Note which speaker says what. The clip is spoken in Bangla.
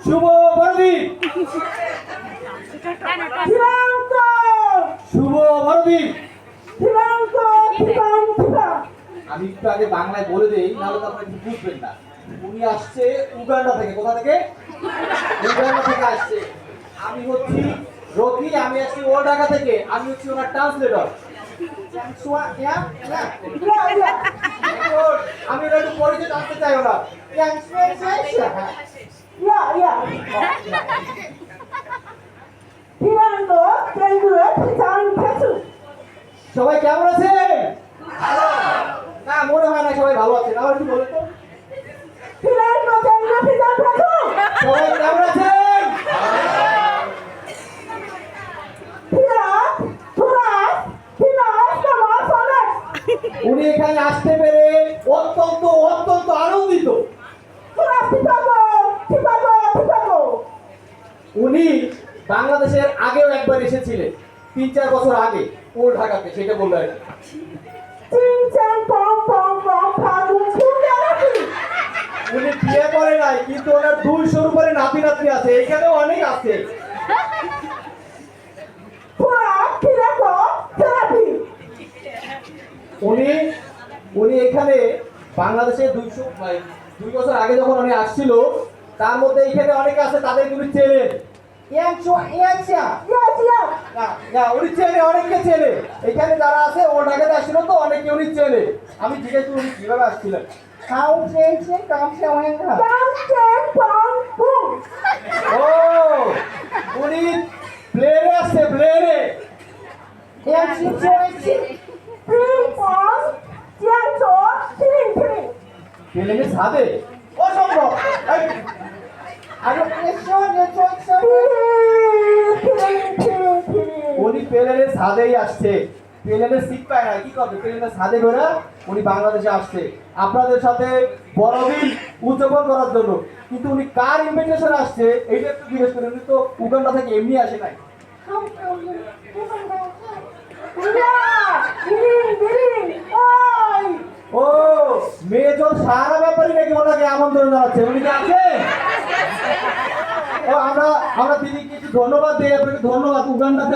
Speaker 1: শুভ বড়দিন, শুভ বড়দিন। আমি একটু আগে বাংলায় বলে দেই, নাহলে তো আপনারা কিছু বুঝবেন না। উনি আসছে উগান্ডা থেকে। কোথা থেকে? উগান্ডা থেকে আসছে। আমি হচ্ছি রকি, আমি আসছি ওর ঢাকা থেকে। আমি হচ্ছি ওনার ট্রান্সলেটর। আমি ওরা একটু পরিচয় জানতে চাই ওরা। সবাই কেমন আছেন? না, মনে হয় না সবাই ভালো আছেন। আমার একটু বলুন তো, সবাই কেমন আছেন? উনি এখানে আসতে পেরে অত্যন্ত অত্যন্ত আনন্দিত। উনি বাংলাদেশের আগেও একবার এসেছিলেন, 3-4 বছর আগে, ওর ঢাকাতে। সেটা বললো আর কি। উনি বিয়ে করে নাই, কিন্তু ওনার 200-র উপরে নাতি নাতনি আছে। এখানেও অনেক আছে। উনি এখানে বাংলাদেশে 2 বছর আগে যখন উনি আসছিল, তার মধ্যে এখানে অনেক আছে, তাদের উনি চেনেন। উনি চেনে, অনেককে চেনে। এখানে যারা আছে ওর ঢাকাতে আসছিল তো, অনেকে উনি চেনে। আমি জিজ্ঞেস করি উনি কিভাবে আসছিলেন। ও, উনি প্লেনে আসছে, প্লেনে। প্লেনে ছাদে? অসম্ভব। উনি প্লেনের ছাদেই আসছে। প্লেনের সিট পায় না, কি করবে? প্লেনের ছাদে করে উনি বাংলাদেশে আসছে আপনাদের সাথে বড়দিন উদযাপন করার জন্য। কিন্তু উনি কার ইনভিটেশন আসছে এইটা একটু জিজ্ঞেস করেন। উনি তো উগান্ডা থেকে এমনি আসে নাই। ও, মেজর সারা ব্যাপারই নাকি ওনাকে আমন্ত্রণ জানাচ্ছে। উনি কি আছে? ও, আমরা দিদি কিছু ধন্যবাদ দিই আপনাকে। ধন্যবাদ। উগান্ডা